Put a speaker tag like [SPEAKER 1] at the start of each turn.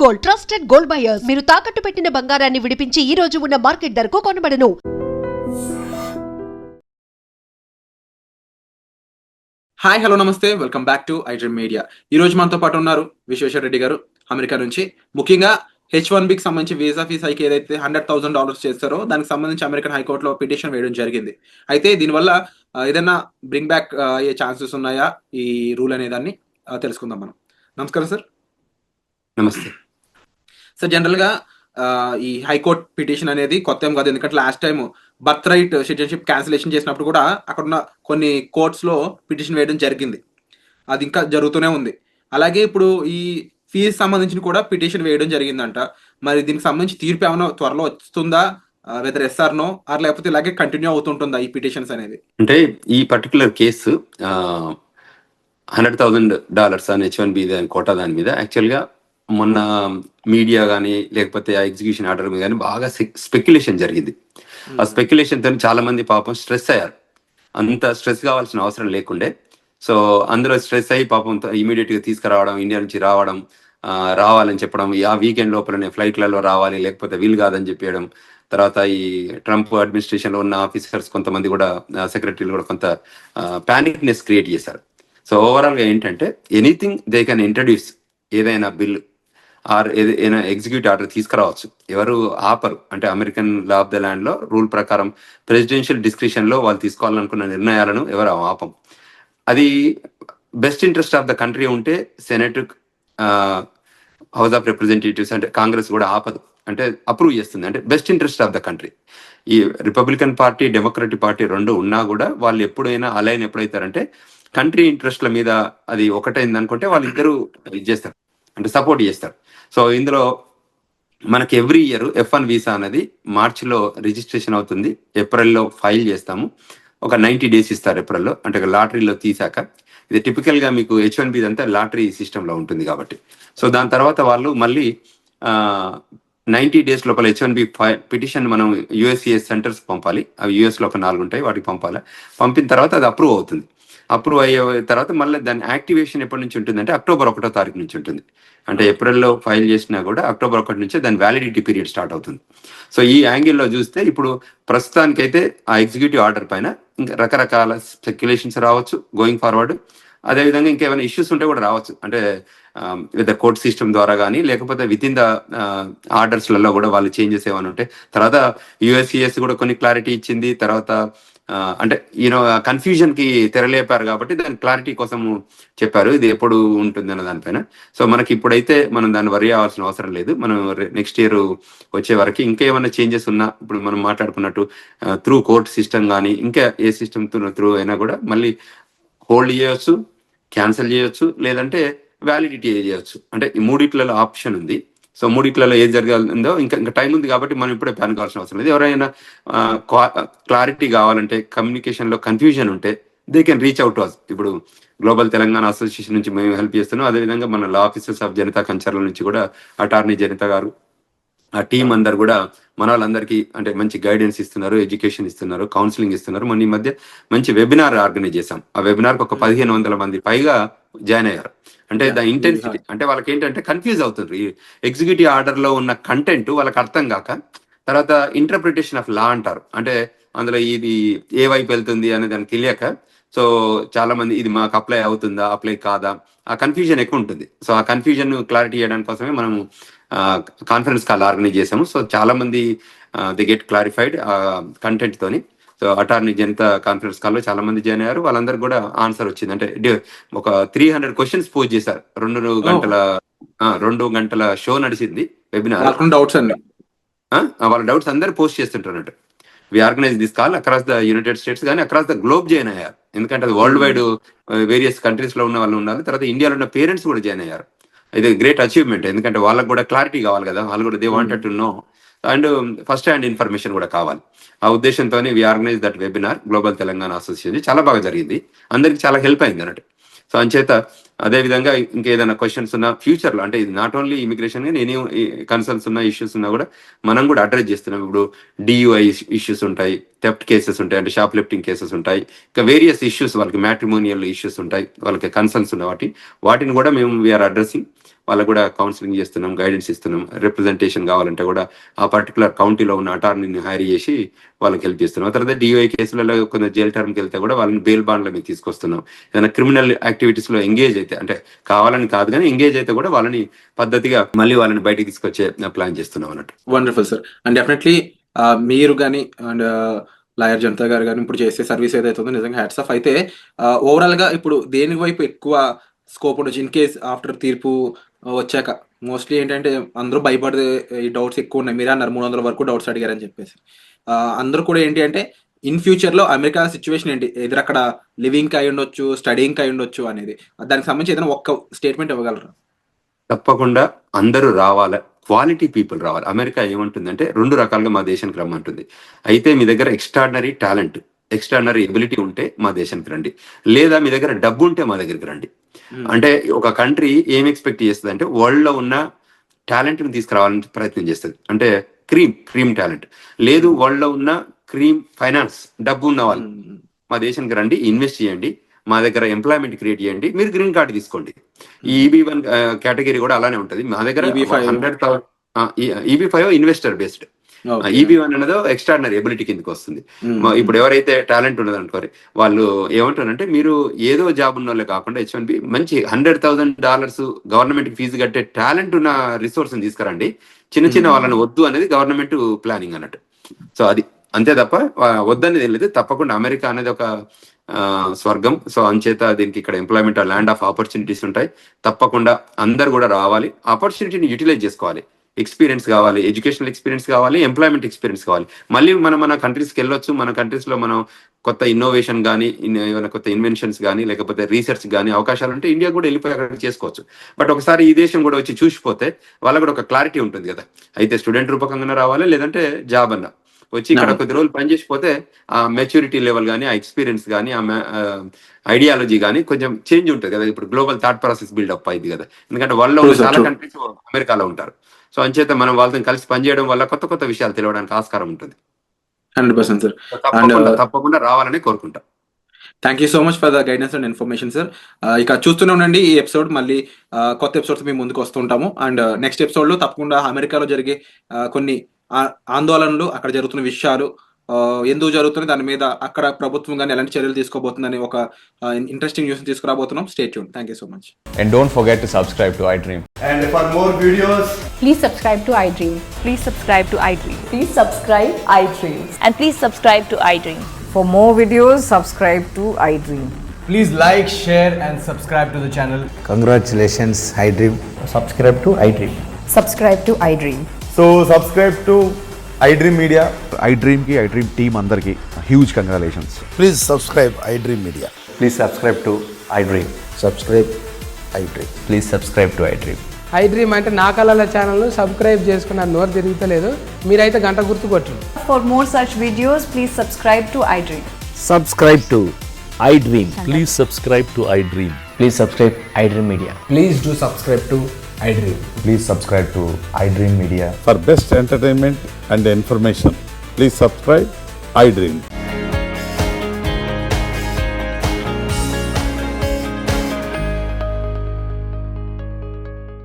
[SPEAKER 1] Gold, trusted gold buyers. మీరు తాకట్టు పెట్టిన బంగారాన్ని విడిపించి ఈ రోజు ఉన్న మార్కెట్ ధరకు కొనబడను.
[SPEAKER 2] హాయ్, హలో, నమస్తే, welcome back to iDream media. ఈ రోజు మనతో పాటు ఉన్నారు విశ్వేశ్వర రెడ్డి గారు అమెరికా నుంచి. ముఖ్యంగా H1Bకి సంబంధించి వీసా ఫీస్ హైక్ ఏదైతే $100,000 చేస్తారో దానికి సంబంధించి అమెరికన్ హైకోర్టులో పిటిషన్ వేయడం జరిగింది. అయితే దీనివల్ల ఏదైనా బ్రింగ్ బ్యాక్ అయ్యే ఛాన్సెస్ ఉన్నాయా ఈ రూల్ అనే దాన్ని తెలుసుకుందాం మనం. నమస్కారం సార్.
[SPEAKER 3] నమస్తే
[SPEAKER 2] సార్, జనరల్గా ఈ హైకోర్ట్ పిటిషన్ అనేది కొత్త ఏం కాదు, ఎందుకంటే last time birth right citizenship cancellation చేసినప్పుడు కూడా అక్కడ ఉన్న కొన్ని కోర్ట్స్లో పిటిషన్ వేయడం జరిగింది. అది ఇంకా జరుగుతూనే ఉంది. అలాగే ఇప్పుడు ఈ ఫీజు సంబంధించి కూడా పిటిషన్ వేయడం జరిగిందంట. మరి దీనికి సంబంధించి తీర్పు ఏమైనా త్వరలో వస్తుందా, వెదర్ ఎస్ఆర్ నో, ఆర్ లేకపోతే ఇలాగే కంటిన్యూ అవుతుంటుందా ఈ పిటిషన్స్ అనేది?
[SPEAKER 3] అంటే ఈ పర్టికులర్ కేసు $100,000 అని H1B కోటా దాని మీద యాక్చువల్గా మొన్న మీడియా కానీ లేకపోతే ఆ ఎగ్జిక్యూషన్ ఆర్డర్ మీద కానీ బాగా స్పెక్యులేషన్ జరిగింది. ఆ స్పెక్యులేషన్ తో చాలా మంది పాపం స్ట్రెస్ అయ్యారు. అంత స్ట్రెస్ కావాల్సిన అవసరం లేకుండే. సో అందులో స్ట్రెస్ అయ్యి పాపం ఇమీడియట్ గా తీసుకురావడం, ఇండియా నుంచి రావాలని చెప్పడం, ఆ వీకెండ్ లోపలనే ఫ్లైట్లలో రావాలి లేకపోతే వీలు కాదని చెప్పేయడం. తర్వాత ఈ ట్రంప్ అడ్మినిస్ట్రేషన్ లో ఉన్న ఆఫీసర్స్ కొంతమంది కూడా, సెక్రటరీలు కూడా కొంత ప్యానిక్నెస్ క్రియేట్ చేశారు. సో ఓవరాల్ గా ఏంటంటే ఎనీథింగ్ దే కెన్ ఇంట్రడ్యూస్, ఏదైనా బిల్ ఆర్ ఏదైనా ఎగ్జిక్యూటివ్ ఆర్డర్ తీసుకురావచ్చు. ఎవరు ఆపరు. అంటే American law of the land లో రూల్ ప్రకారం ప్రెసిడెన్షియల్ డిస్క్రిప్షన్ లో వాళ్ళు తీసుకోవాలనుకున్న నిర్ణయాలను ఎవరు ఆపం. అది best interest of the country ఉంటే సెనెట్, హౌస్ ఆఫ్ రిప్రజెంటేటివ్స్ అంటే కాంగ్రెస్ కూడా ఆపదు, అంటే అప్రూవ్ చేస్తుంది. అంటే best interest of the country. ఈ రిపబ్లికన్ పార్టీ, డెమోక్రటిక్ పార్టీ రెండు ఉన్నా కూడా వాళ్ళు ఎప్పుడైనా అలైన్ ఎప్పుడైతారంటే కంట్రీ ఇంట్రెస్ట్ల మీద అది ఒకటైంది అనుకుంటే వాళ్ళిద్దరూ ఇది చేస్తారు, అంటే సపోర్ట్ చేస్తారు. సో ఇందులో మనకి ఎవ్రీ ఇయర్ F1 వీసా అనేది మార్చిలో రిజిస్ట్రేషన్ అవుతుంది, ఏప్రిల్లో ఫైల్ చేస్తాము. ఒక 90 days ఇస్తారు ఏప్రిల్లో, అంటే లాటరీలో తీసాక. ఇది టిపికల్ గా మీకు H1B అంతా లాటరీ సిస్టంలో ఉంటుంది కాబట్టి. సో దాని తర్వాత వాళ్ళు మళ్ళీ 90 days లోపల H1B పిటిషన్ మనం USCIS సెంటర్స్ పంపాలి. అవి US లో ఒక 4 ఉంటాయి, వాటికి పంపాలి. పంపిన తర్వాత అది అప్రూవ్ అవుతుంది. అప్రూవ్ అయ్యే తర్వాత మళ్ళీ దాని యాక్టివేషన్ ఎప్పటి నుంచి ఉంటుంది అంటే October 1వ తారీఖు నుంచి ఉంటుంది. అంటే ఏప్రిల్లో ఫైల్ చేసినా కూడా October 1 నుంచే దాని వ్యాలిడిటీ పీరియడ్ స్టార్ట్ అవుతుంది. సో ఈ యాంగిల్లో చూస్తే ఇప్పుడు ప్రస్తుతానికైతే ఆ ఎగ్జిక్యూటివ్ ఆర్డర్ పైన ఇంకా రకరకాల స్పెక్యులేషన్స్ రావచ్చు గోయింగ్ ఫార్వర్డ్. అదేవిధంగా ఇంకేమైనా ఇష్యూస్ ఉంటే కూడా రావచ్చు. అంటే విత్ ద కోర్ట్ సిస్టమ్ ద్వారా కానీ లేకపోతే విత్ ఇన్ ద ఆర్డర్స్లలో కూడా వాళ్ళు చేంజెస్ ఏమైనా ఉంటే. తర్వాత USCIS కూడా కొన్ని క్లారిటీ ఇచ్చింది. తర్వాత అంటే కన్ఫ్యూజన్ కి తెరలేపారు కాబట్టి దాని క్లారిటీ కోసం చెప్పారు ఇది ఎప్పుడు ఉంటుంది అన్న దానిపైన. సో మనకి ఇప్పుడైతే మనం దాన్ని వరి అవ్వాల్సిన అవసరం లేదు. మనం నెక్స్ట్ ఇయర్ వచ్చే వరకు ఇంకేమైనా చేంజెస్ ఉన్నా, ఇప్పుడు మనం మాట్లాడుకున్నట్టు త్రూ కోర్ట్ సిస్టమ్ కానీ ఇంకా ఏ సిస్టమ్ త్రూ అయినా కూడా మళ్ళీ హోల్డ్ చేయొచ్చు, క్యాన్సిల్ చేయొచ్చు, లేదంటే వ్యాలిడిటీ చేయొచ్చు. అంటే ఈ మూడిట్లలో ఆప్షన్ ఉంది. సో మూడిట్లలో ఏది జరగాలందో ఇంకా టైం ఉంది కాబట్టి మనం ఇప్పుడే ప్లాన్ కావాల్సిన అవసరం లేదు. ఎవరైనా క్లారిటీ కావాలంటే, కమ్యూనికేషన్ లో కన్ఫ్యూజన్ ఉంటే దే కెన్ రీచ్ అవుట్ అస్. ఇప్పుడు గ్లోబల్ తెలంగాణ అసోసియేషన్ నుంచి మేము హెల్ప్ చేస్తున్నాం. అదేవిధంగా మన లా ఆఫీసర్స్ ఆఫ్ జనతా కంచర్ల నుంచి కూడా అటార్నీ జనిత గారు, ఆ టీం అందరు కూడా మన వాళ్ళందరికీ అంటే మంచి గైడెన్స్ ఇస్తున్నారు, ఎడ్యుకేషన్ ఇస్తున్నారు, కౌన్సిలింగ్ ఇస్తున్నారు. మొన్న ఈ మధ్య మంచి వెబినార్ ఆర్గనైజ్ చేశాం. ఆ వెబినార్ ఒక 1500 మంది పైగా జాయిన్ అయ్యారు. అంటే ద ఇంటెన్సిటీ అంటే వాళ్ళకి ఏంటంటే కన్ఫ్యూజ్ అవుతుంది. ఎగ్జిక్యూటివ్ ఆర్డర్ లో ఉన్న కంటెంట్ వాళ్ళకి అర్థం కాక, తర్వాత ఇంటర్ప్రిటేషన్ ఆఫ్ లా అంటారు, అంటే అందులో ఇది ఏ వైపు వెళ్తుంది అనే దానికి తెలియక, సో చాలా మంది ఇది మాకు అప్లై అవుతుందా, అప్లై కాదా, ఆ కన్ఫ్యూజన్ ఎక్కువ ఉంటుంది. సో ఆ కన్ఫ్యూజన్ క్లారిటీ చేయడానికి కోసమే మనము కాన్ఫరెన్స్ కాల్ ఆర్గనైజ్ చేసాము. సో చాలా మంది ది గెట్ క్లారిఫైడ్ కంటెంట్ తోని. సో అటార్నీ జనతా కాన్ఫరెన్స్ కాల్లో చాలా మంది జాయిన్ అయ్యారు. వాళ్ళందరూ కూడా ఆన్సర్ వచ్చింది. అంటే ఒక 300 క్వశ్చన్స్ పోజ్ చేశారు. 2 గంటల షో నడిచింది వెబినార్.
[SPEAKER 2] డౌట్స్ అన్ని
[SPEAKER 3] వాళ్ళ డౌట్స్ అందరు పోస్ట్ చేస్తుంటారు. We organise this call across the United States కానీ అక్రాస్ ద గ్లోబ్ జాయిన్ అయ్యారు. ఎందుకంటే అది వరల్డ్ వైడ్ వేరియస్ కంట్రీస్ లో ఉన్న వాళ్ళు ఉన్నారు. తర్వాత ఇండియాలో ఉన్న పేరెంట్స్ కూడా జాయిన్ అయ్యారు. ఇది గ్రేట్ అచీవ్మెంట్. ఎందుకంటే వాళ్ళకు కూడా క్లారిటీ కావాలి కదా, వాళ్ళు కూడా they wanted to know and first hand information కూడా కావాలి. ఆ ఉద్దేశంతోనే we organise that webinar global Telangana association. చాలా బాగా జరిగింది, అందరికి చాలా హెల్ప్ అయింది అన్నట్టు. సో అంచేత అదేవిధంగా ఇంకేదైనా క్వశ్చన్స్ ఉన్నా ఫ్యూచర్లో, అంటే ఇది నాట్ ఓన్లీ ఇమిగ్రేషన్ కానీ ఎనీ కన్సర్న్స్ ఉన్న ఇష్యూస్ ఉన్నా కూడా మనం కూడా అడ్రస్ చేస్తున్నాం. ఇప్పుడు DUI ఇష్యూస్ ఉంటాయి, థెఫ్ట్ కేసెస్ ఉంటాయి, అంటే షాప్ లిఫ్టింగ్ కేసెస్ ఉంటాయి, ఇంకా వేరియస్ ఇష్యూస్ వాళ్ళకి మ్యాట్రిమోనియల్ ఇష్యూస్ ఉంటాయి, వాళ్ళకి కన్సర్న్స్ ఉన్న వాటిని కూడా మేము వీఆర్ అడ్రసింగ్. వాళ్ళకు కూడా కౌన్సిలింగ్ చేస్తున్నాం, గైడెన్స్ ఇస్తున్నాం. రిప్రజెంటేషన్ కావాలంటే కూడా ఆ పర్టికులర్ కౌంటీలో ఉన్న అటార్నీని హైర్ చేసి వాళ్ళకి హెల్ప్ చేస్తున్నాం. ఆ తర్వాత DOI కేసులలో కొంత జైలు టర్మ్కి వెళ్తే కూడా వాళ్ళని బెయిల్ బాండ్ల మీద తీసుకొస్తున్నాం. ఏదైనా క్రిమినల్ యాక్టివిటీస్ లో ఎంగేజ్ అయితే, అంటే కావాలని కాదు కానీ ఎంగేజ్ అయితే కూడా వాళ్ళని పద్ధతిగా మళ్ళీ వాళ్ళని బయటికి తీసుకొచ్చే ప్లాన్ చేస్తున్నాం అన్నట్టు.
[SPEAKER 2] Wonderful sir. అండ్ డెఫినెట్లీ మీరు కానీ అండ్ లాయర్ జనతా గారు కానీ ఇప్పుడు చేసే సర్వీస్ ఏదైతే ఉందో నిజంగా హ్యాట్స్ ఆఫ్. అయితే ఓవరాల్ గా ఇప్పుడు దేని వైపు ఎక్కువ స్కోప్ ఉండొచ్చు ఇన్ కేస్ ఆఫ్టర్ తీర్పు వచ్చాక? మోస్ట్లీ ఏంటంటే అందరూ భయపడే ఈ డౌట్స్ ఎక్కువ ఉన్నాయి. మీరే అన్నారు 300 వరకు డౌట్స్ అడిగారని చెప్పేసి. అందరూ కూడా ఏంటి అంటే ఇన్ ఫ్యూచర్ లో అమెరికా సిచ్యువేషన్ ఏంటి, ఎదురు అక్కడ లివింగ్ అయి ఉండొచ్చు, స్టడీయింగ్ అయి ఉండొచ్చు అనేది, దానికి సంబంధించి ఏదైనా ఒక్క స్టేట్మెంట్ ఇవ్వగలరా?
[SPEAKER 3] తప్పకుండా అందరూ రావాలి, క్వాలిటీ పీపుల్ రావాలి. అమెరికా ఏమంటుందంటే 2 రకాలుగా మా దేశానికి రమ్మంటుంది. అయితే మీ దగ్గర ఎక్స్ట్రాడినరీ టాలెంట్, ఎక్స్ట్రాడినరీ ఎబిలిటీ ఉంటే మా దేశానికి రండి, లేదా మీ దగ్గర డబ్బు ఉంటే మా దగ్గరికి రండి. అంటే ఒక కంట్రీ ఏం ఎక్స్పెక్ట్ చేస్తుంది అంటే వరల్డ్ లో ఉన్న టాలెంట్ ని తీసుకురావాలని ప్రయత్నం చేస్తుంది. అంటే క్రీమ్ టాలెంట్ లేదు, వరల్డ్ లో ఉన్న క్రీమ్ ఫైనాన్స్, డబ్బు ఉన్న వాళ్ళు మా దేశానికి రండి, ఇన్వెస్ట్ చేయండి, మా దగ్గర ఎంప్లాయ్మెంట్ క్రియేట్ చేయండి, మీరు గ్రీన్ కార్డు తీసుకోండి. ఈ EB1 కేటగిరీ కూడా అలానే ఉంటుంది. మా దగ్గర 100,000 EB5 ఇన్వెస్టర్ బేస్డ్, EB1 అనేది ఎక్స్ట్రాడినరీ ఎబిలిటీ కిందకి వస్తుంది. ఇప్పుడు ఎవరైతే టాలెంట్ ఉన్నది అనుకోరు, వాళ్ళు ఏమంటారంటే మీరు ఏదో జాబ్ ఉన్న వాళ్ళే కాకుండా H1B మంచి $100,000 గవర్నమెంట్ కి ఫీజు కట్టే టాలెంట్ ఉన్న రిసోర్స్ తీసుకురండి, చిన్న వాళ్ళని వద్దు అనేది గవర్నమెంట్ ప్లానింగ్ అన్నట్టు. సో అది అంతే తప్ప వద్దనేది లేదు. తప్పకుండా అమెరికా అనేది ఒక స్వర్గం. సో అంచేత దీనికి ఇక్కడ ఎంప్లాయ్మెంట్ ల్యాండ్ ఆఫ్ ఆపర్చునిటీస్ ఉంటాయి. తప్పకుండా అందరు కూడా రావాలి, ఆపర్చునిటీని యూటిలైజ్ చేసుకోవాలి. ఎక్స్పీరియన్స్ కావాలి, ఎడ్యుకేషనల్ ఎక్స్పీరియన్స్ కావాలి, ఎంప్లాయ్మెంట్ ఎక్స్పీరియన్స్ కావాలి. మళ్ళీ మన కంట్రీస్కి వెళ్ళొచ్చు. మన కంట్రీస్ లో మనం కొత్త ఇన్నోవేషన్ కానీ, ఏమైనా కొత్త ఇన్వెన్షన్స్ కానీ, లేకపోతే రీసెర్చ్ కానీ అవకాశాలు ఉంటే ఇండియా కూడా వెళ్ళిపోయి అక్కడ చేసుకోవచ్చు. బట్ ఒకసారి ఈ దేశం కూడా వచ్చి చూసిపోతే వాళ్ళకు కూడా ఒక క్లారిటీ ఉంటుంది కదా. అయితే స్టూడెంట్ రూపకంగా రావాలి, లేదంటే జాబ్ అన్నా వచ్చి ఇక్కడ కొద్ది రోజులు పనిచేసిపోతే ఆ మెచ్యూరిటీ లెవెల్ కానీ, ఆ ఎక్స్పీరియన్స్ కానీ, ఆ ఐడియాలజీ కానీ కొంచెం చేంజ్ ఉంటుంది కదా. ఇప్పుడు గ్లోబల్ థాట్ ప్రాసెస్ బిల్డప్ అయింది కదా, ఎందుకంటే వాళ్ళలో చాలా కంట్రీస్ అమెరికాలో ఉంటారు. సో అంచేత మనం వాళ్ళతో కలిసి పనిచేయడం వల్ల కొత్త విషయాలు తెలియడానికి ఆస్కారం ఉంటుంది.
[SPEAKER 2] 100% సార్.
[SPEAKER 3] తప్పకుండా రావాలని కోరుకుంటా.
[SPEAKER 2] Thank you so much for the guidance and information sir. ఇక చూస్తూనే ఉండండి ఈ ఎపిసోడ్, మళ్ళీ కొత్త ఎపిసోడ్స్ మేము ముందుకు వస్తుంటాము. అండ్ నెక్స్ట్ ఎపిసోడ్ లో తప్పకుండా అమెరికాలో జరిగే కొన్ని ఆందోళనలు, అక్కడ జరుగుతున్న విషయాలు ఎందుకు జరుగుతుంది, దాని మీద అక్కడ ప్రభుత్వం కానీ ఎలాంటి చర్యలు తీసుకోబోతుందని ఒక ఇంట్రెస్టింగ్ న్యూస్ తీసుకురాబోతున్నాం. Stay tune. Thank you so much.
[SPEAKER 4] And don't forget to subscribe to iDream.
[SPEAKER 5] And for more videos,
[SPEAKER 6] please subscribe to iDream.
[SPEAKER 7] Please subscribe to iDream.
[SPEAKER 6] Please subscribe iDream.
[SPEAKER 7] And please subscribe to iDream.
[SPEAKER 6] For more videos, subscribe to iDream.
[SPEAKER 5] please like, share and subscribe to the channel.
[SPEAKER 8] Congratulations, iDream.
[SPEAKER 5] Subscribe to iDream.
[SPEAKER 6] Subscribe to iDream.
[SPEAKER 5] So subscribe to iDream Media.
[SPEAKER 9] iDream ki iDream team andarki huge congratulations.
[SPEAKER 8] Please subscribe iDream Media.
[SPEAKER 4] Please subscribe to iDream.
[SPEAKER 8] Subscribe iDream.
[SPEAKER 4] Please subscribe to iDream.
[SPEAKER 10] iDream అంటే నా కళల ఛానల్ను subscribe చేసుకున్న నోరు తిరుగుతలేదు, మీరైతే గంట గుర్తు కొట్టండి.
[SPEAKER 6] For more such videos, please subscribe to iDream.
[SPEAKER 8] Subscribe to iDream.
[SPEAKER 11] Please subscribe to iDream.
[SPEAKER 4] Please subscribe iDream Media.
[SPEAKER 5] Please do subscribe to iDream.
[SPEAKER 4] Please subscribe to iDream Media.
[SPEAKER 9] For best entertainment and information, please subscribe iDream.